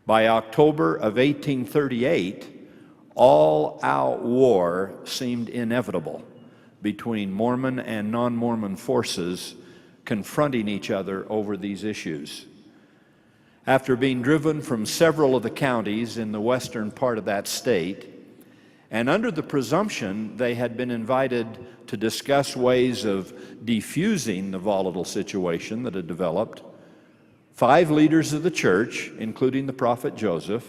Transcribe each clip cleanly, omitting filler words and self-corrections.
By October of 1838, all-out war seemed inevitable between Mormon and non-Mormon forces confronting each other over these issues. After being driven from several of the counties in the western part of that state, and under the presumption they had been invited to discuss ways of defusing the volatile situation that had developed, 5 leaders of the church, including the prophet Joseph,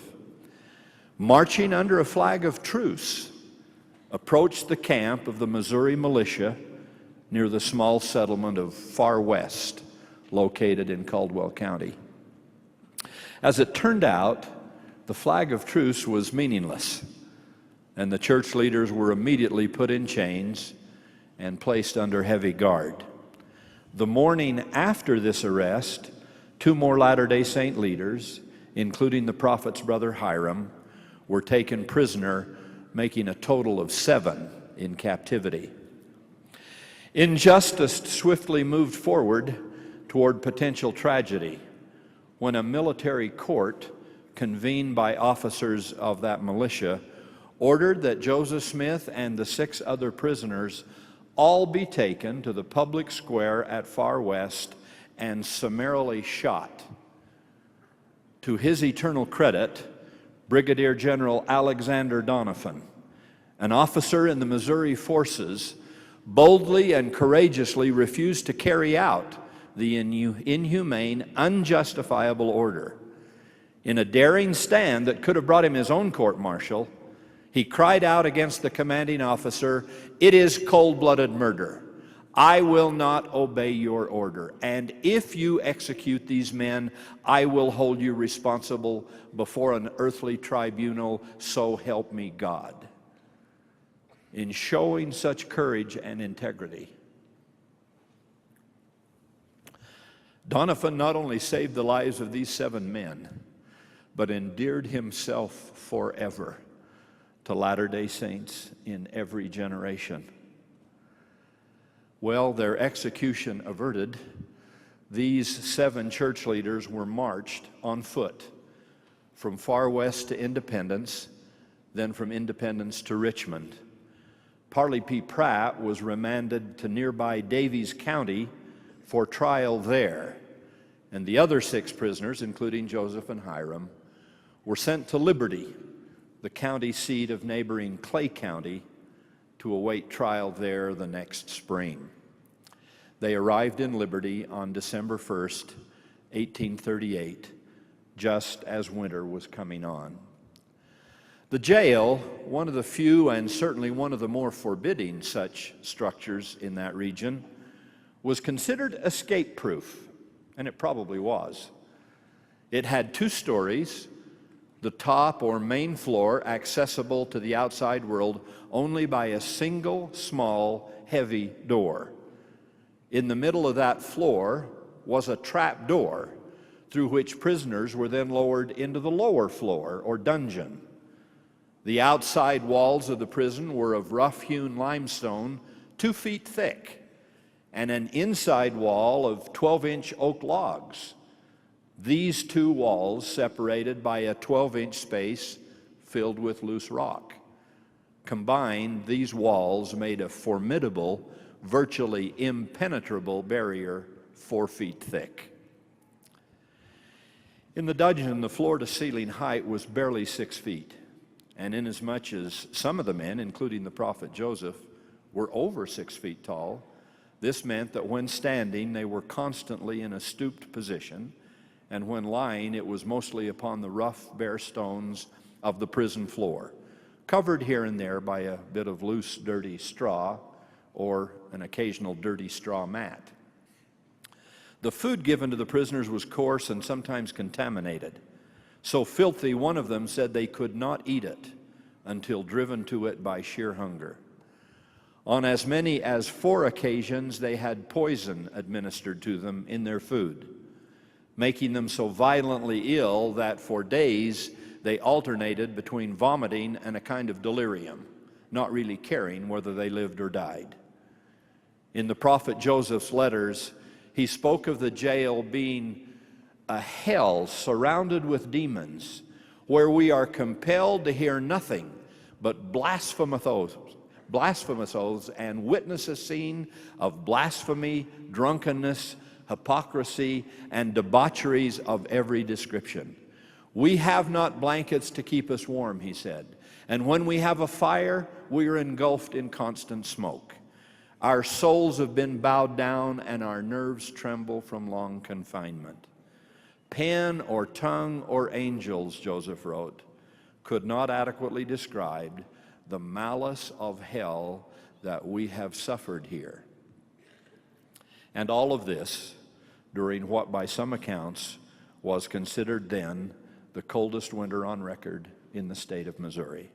marching under a flag of truce, approached the camp of the Missouri militia near the small settlement of Far West, located in Caldwell County. As it turned out, the flag of truce was meaningless, and the church leaders were immediately put in chains and placed under heavy guard. The morning after this arrest, 2 more Latter-day Saint leaders, including the prophet's brother Hiram, were taken prisoner, making a total of 7 in captivity. Injustice swiftly moved forward toward potential tragedy when a military court, convened by officers of that militia, ordered that Joseph Smith and the 6 other prisoners all be taken to the public square at Far West and summarily shot. To his eternal credit, Brigadier General Alexander Doniphan, an officer in the Missouri forces, boldly and courageously refused to carry out the inhumane, unjustifiable order. In a daring stand that could have brought him his own court-martial, he cried out against the commanding officer, "It is cold-blooded murder. I will not obey your order, and if you execute these men, I will hold you responsible before an earthly tribunal, so help me God." In showing such courage and integrity, Doniphan not only saved the lives of these 7 men, but endeared himself forever to Latter-day Saints in every generation. Well, their execution averted, these 7 church leaders were marched on foot from Far West to Independence, then from Independence to Richmond. Parley P. Pratt was remanded to nearby Daviess County for trial there, and the other 6 prisoners, including Joseph and Hiram, were sent to Libery, the county seat of neighboring Clay County, to await trial there the next spring. They arrived in Liberty on December 1st, 1838, just as winter was coming on. The jail, one of the few and certainly one of the more forbidding such structures in that region, was considered escape-proof, and it probably was. It had 2 stories, the top or main floor accessible to the outside world only by a single, small, heavy door. In the middle of that floor was a trap door through which prisoners were then lowered into the lower floor or dungeon. The outside walls of the prison were of rough-hewn limestone 2 feet thick, and an inside wall of 12-inch oak logs. These 2 walls separated by a 12-inch space filled with loose rock. Combined, these walls made a formidable, virtually impenetrable barrier 4 feet thick. In the dungeon, the floor-to-ceiling height was barely 6 feet, and inasmuch as some of the men, including the prophet Joseph, were over 6 feet tall, this meant that when standing, they were constantly in a stooped position, and when lying, it was mostly upon the rough, bare stones of the prison floor, covered here and there by a bit of loose, dirty straw or an occasional dirty straw mat. The food given to the prisoners was coarse and sometimes contaminated. So filthy, one of them said they could not eat it until driven to it by sheer hunger. On as many as 4 occasions, they had poison administered to them in their food, making them so violently ill that for days they alternated between vomiting and a kind of delirium, not really caring whether they lived or died. In the prophet Joseph's letters, he spoke of the jail being a hell surrounded with demons, where we are compelled to hear nothing but blasphemous oaths and witness a scene of blasphemy, drunkenness, hypocrisy, and debaucheries of every description. We have not blankets to keep us warm, he said, and when we have a fire, we are engulfed in constant smoke. Our souls have been bowed down, and our nerves tremble from long confinement. Pen or tongue or angels, Joseph wrote, could not adequately describe the malice of hell that we have suffered here. And all of this during what by some accounts was considered then the coldest winter on record in the state of Missouri.